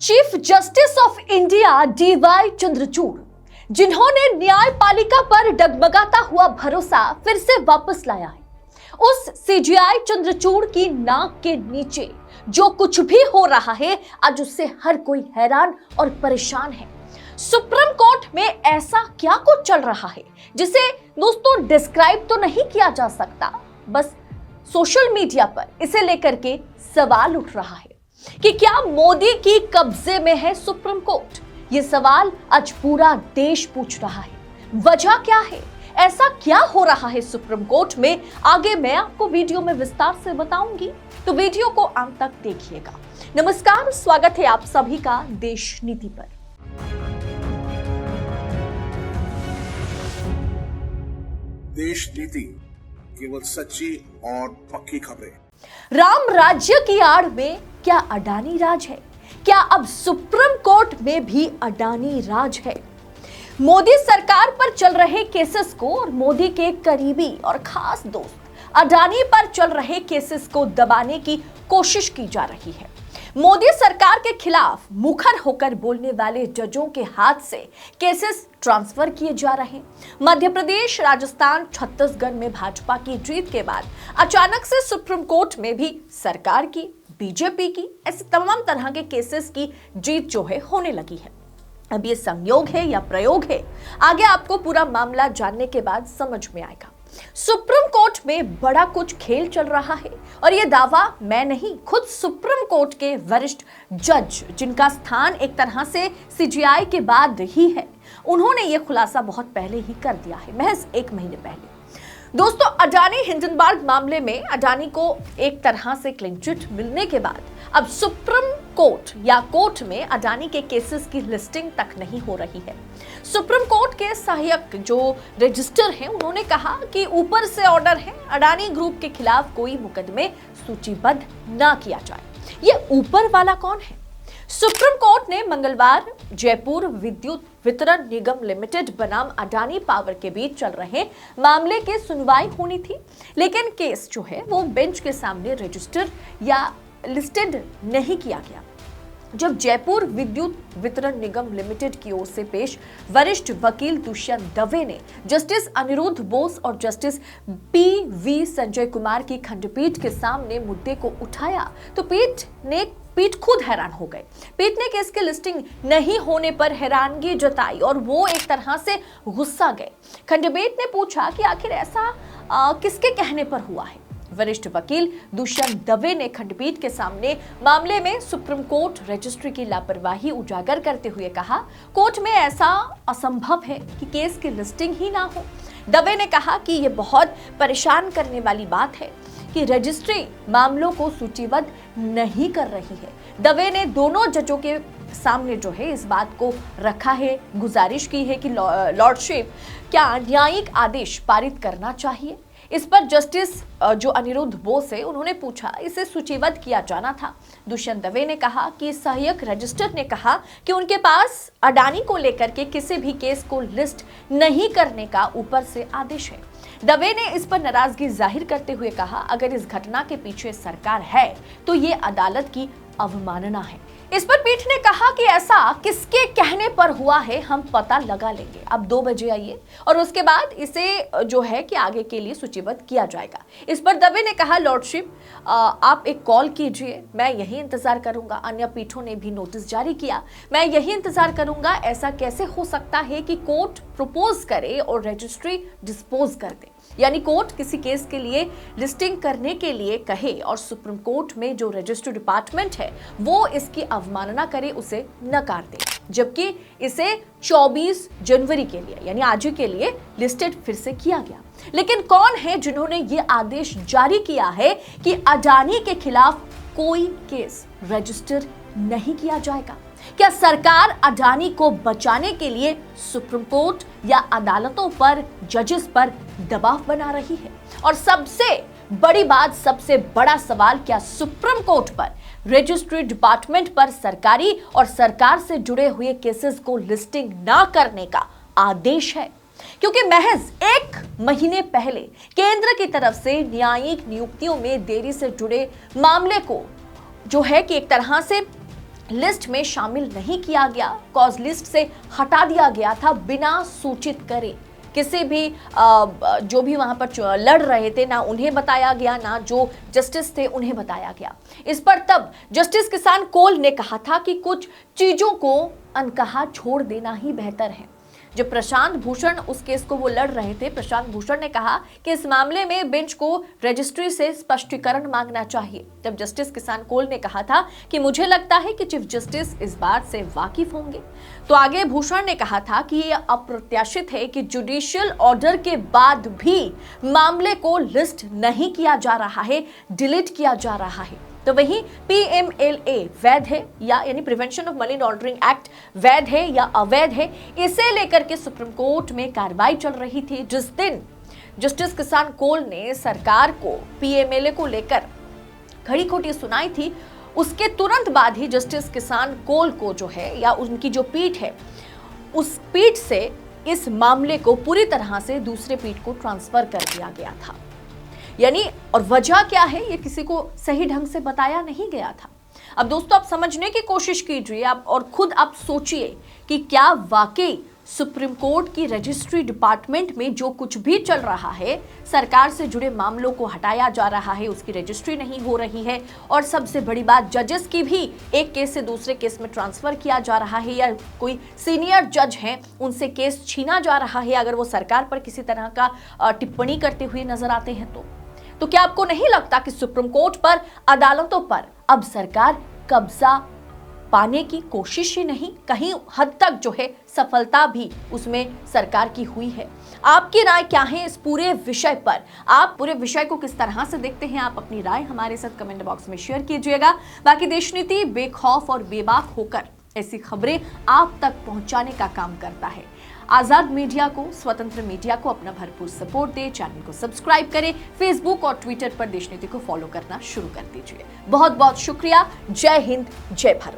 Chief justice of India D Y Chandrachud, जिन्होंने न्यायपालिका पर डगमगाता हुआ भरोसा फिर से वापस लाया है, उस सीजीआई चंद्रचूड़ की नाक के नीचे जो कुछ भी हो रहा है, आज उससे हर कोई हैरान और परेशान है। सुप्रीम कोर्ट में ऐसा क्या कुछ चल रहा है जिसे दोस्तों डिस्क्राइब तो नहीं किया जा सकता। बस सोशल मीडिया पर इसे लेकर के सवाल उठ रहा है कि क्या मोदी की कब्जे में है सुप्रीम कोर्ट। ये सवाल आज पूरा देश पूछ रहा है। वजह क्या है, ऐसा क्या हो रहा है सुप्रीम कोर्ट में, आगे मैं आपको वीडियो में विस्तार से बताऊंगी, तो वीडियो को अंत तक देखिएगा। नमस्कार, स्वागत है आप सभी का देश नीति पर। देश नीति केवल सच्ची और पक्की खबरें। राम राज्य की आड़ में क्या अडानी राज है? क्या अब सुप्रीम कोर्ट में भी अडानी राज है? मोदी सरकार पर चल रहे केसेस को और मोदी के करीबी और खास दोस्त अडानी पर चल रहे केसेस को दबाने की कोशिश की जा रही है। मोदी सरकार के खिलाफ मुखर होकर बोलने वाले जजों के हाथ से केसेस ट्रांसफर किए जा रहे हैं। मध्य प्रदेश, राजस्थान, छत्तीसगढ़ में भाजपा की जीत के बाद अचानक से सुप्रीम कोर्ट में भी सरकार की, बीजेपी की, ऐसे तमाम तरह के केसेस की जीत जो है होने लगी है। अब ये संयोग है या प्रयोग है, आगे आपको पूरा मामला जानने के बाद समझ में आएगा। सुप्रीम कोर्ट में बड़ा कुछ खेल चल रहा है और यह दावा मैं नहीं, खुद सुप्रीम कोर्ट के वरिष्ठ जज, जिनका स्थान एक तरह से सीजीआई के बाद ही है, उन्होंने यह खुलासा बहुत पहले ही कर दिया है, महज 1 महीने पहले। दोस्तों, अडानी हिंडनबर्ग मामले में अडानी को एक तरह से क्लीन चिट मिलने के बाद अब सुप्रीम कोर्ट या कोर्ट में अडानी के केसेस की लिस्टिंग तक नहीं हो रही है। सुप्रीम कोर्ट के सहायक जो रजिस्टर हैं, उन्होंने कहा कि ऊपर से ऑर्डर है, अडानी ग्रुप के खिलाफ कोई मुकदमे सूचीबद्ध ना किया जाए। ये ऊपर वाला कौन है? सुप्रीम कोर्ट ने मंगलवार जयपुर विद्युत वितरण निगम लिमिटेड बनाम अडानी पावर के बीच चल रहे मामले की सुनवाई होनी थी, लेकिन केस जो है वो बेंच के सामने रजिस्टर या लिस्टेड नहीं किया गया। जब जयपुर विद्युत वितरण निगम लिमिटेड की ओर से पेश वरिष्ठ वकील दुष्यंत दवे ने जस्टिस अनिरुद्ध बोस और जस्टिस पी.वी. संजय कुमार की खंडपीठ के सामने मुद्दे को उठाया, तो पीठ खुद हैरान हो गए। पीठ ने केस की लिस्टिंग नहीं होने पर हैरानगी जताई और वो एक तरह से गुस्सा गए। खंडपीठ ने पूछा कि आखिर ऐसा किसके कहने पर हुआ है। वरिष्ठ वकील दुष्यंत दवे ने खंडपीठ के सामने मामले में सुप्रीम कोर्ट रजिस्ट्री की लापरवाही उजागर करते हुए कहा, कोर्ट में ऐसा असंभव है कि केस की लिस्टिंग ही ना हो। दवे ने कहा कि यह बहुत परेशान करने वाली बात है कि रजिस्ट्री मामलों को सूचीबद्ध नहीं कर रही है। दवे ने दोनों जजों के सामने जो है इस बात को रखा है, गुजारिश की है कि लॉर्डशिप क्या न्यायिक आदेश पारित करना चाहिए। इस पर जस्टिस जो अनिरुद्ध बोस है, उन्होंने पूछा इसे सूचीबद्ध किया जाना था। दुष्यंत दवे ने कहा कि सहायक रजिस्टर ने कहा कि उनके पास अडानी को लेकर के किसी भी केस को लिस्ट नहीं करने का ऊपर से आदेश है। दवे ने इस पर नाराजगी जाहिर करते हुए कहा, अगर इस घटना के पीछे सरकार है तो ये अदालत की अवमानना है। इस पर पीठ ने कहा कि ऐसा किसके कहने पर हुआ है हम पता लगा लेंगे। अब 2 बजे आइए और उसके बाद इसे जो है कि आगे के लिए सूचीबद्ध किया जाएगा। इस पर दवे ने कहा, लॉर्डशिप आप एक कॉल कीजिए, मैं यही इंतजार करूंगा। अन्य पीठों ने भी नोटिस जारी किया, मैं यही इंतजार करूंगा। ऐसा कैसे हो सकता है कि कोर्ट प्रपोज करे और रजिस्ट्री डिस्पोज कर दे, यानी कोर्ट किसी केस के लिए लिस्टिंग करने के लिए कहे और सुप्रीम कोर्ट में जो रजिस्ट्री डिपार्टमेंट है वो इसकी अवमानना करे, उसे नकार दे, जबकि इसे 24 जनवरी के लिए यानी आज ही के लिए लिस्टेड फिर से किया गया। लेकिन कौन है जिन्होंने ये आदेश जारी किया है कि अडानी के खिलाफ कोई केस रजिस्टर नहीं किया जाएगा? क्या सरकार अडानी को बचाने के लिए सुप्रीम कोर्ट या अदालतों पर, जजेस पर दबाव बना रही है? और सबसे बड़ी बात, सबसे बड़ा सवाल, क्या सुप्रीम कोर्ट पर, रजिस्ट्री डिपार्टमेंट पर सरकारी और सरकार से जुड़े हुए केसेस को लिस्टिंग ना करने का आदेश है? क्योंकि महज 1 महीने पहले केंद्र की तरफ से न्यायिक नियुक्तियों में देरी से जुड़े मामले को जो है कि एक तरह से लिस्ट में शामिल नहीं किया गया, कॉज लिस्ट से हटा दिया गया था बिना सूचित करे। किसी भी जो भी वहां पर लड़ रहे थे ना उन्हें बताया गया, ना जो जस्टिस थे उन्हें बताया गया। इस पर तब जस्टिस किसान कोल ने कहा था कि कुछ चीजों को अनकहा छोड़ देना ही बेहतर है। जब प्रशांत भूषण उस केस को वो लड़ रहे थे, प्रशांत भूषण ने कहा कि इस मामले में बेंच को रजिस्ट्री से स्पष्टीकरण मांगना चाहिए। तब जस्टिस किसान कोल ने कहा था कि मुझे लगता है कि चीफ जस्टिस इस बात से वाकिफ होंगे। तो आगे भूषण ने कहा था कि यह अप्रत्याशित है कि जुडिशियल ऑर्डर के बाद भी मामले को लिस्ट नहीं किया जा रहा है, डिलीट किया जा रहा है। तो वहीं PMLA वैध है या यानी prevention of money laundering act वैध है या अवैध है, इसे लेकर के सुप्रीम कोर्ट में कार्रवाई चल रही थी। जिस दिन जस्टिस किसान कोल ने सरकार को PMLA को लेकर खड़ी खोटी सुनाई थी, उसके तुरंत बाद ही जस्टिस किसान कोल को जो है या उनकी जो पीठ है, उस पीठ से इस मामले को पूरी तरह से दूसरे पीठ को ट्रांसफर कर दिया गया था। यानी और वजह क्या है ये किसी को सही ढंग से बताया नहीं गया था। अब दोस्तों आप समझने की कोशिश कीजिए आप और खुद आप सोचिए कि क्या वाकई सुप्रीम कोर्ट की रजिस्ट्री डिपार्टमेंट में जो कुछ भी चल रहा है, सरकार से जुड़े मामलों को हटाया जा रहा है, उसकी रजिस्ट्री नहीं हो रही है, और सबसे बड़ी बात जजेस की भी एक केस से दूसरे केस में ट्रांसफर किया जा रहा है, या कोई सीनियर जज हैं उनसे केस छीना जा रहा है अगर वो सरकार पर किसी तरह का टिप्पणी करते हुए नजर आते हैं। तो क्या आपको नहीं लगता कि सुप्रीम कोर्ट पर, अदालतों पर अब सरकार कब्जा पाने की कोशिश ही नहीं, कहीं हद तक जो है सफलता भी उसमें सरकार की हुई है? आपकी राय क्या है इस पूरे विषय पर? आप पूरे विषय को किस तरह से देखते हैं? आप अपनी राय हमारे साथ कमेंट बॉक्स में शेयर कीजिएगा। बाकी देशनीति बेखौफ और बेबाक होकर ऐसी खबरें आप तक पहुंचाने का काम करता है। आजाद मीडिया को, स्वतंत्र मीडिया को अपना भरपूर सपोर्ट दे, चैनल को सब्सक्राइब करें, फेसबुक और ट्विटर पर देशनीति को फॉलो करना शुरू कर दीजिए। बहुत बहुत शुक्रिया। जय हिंद, जय भारत।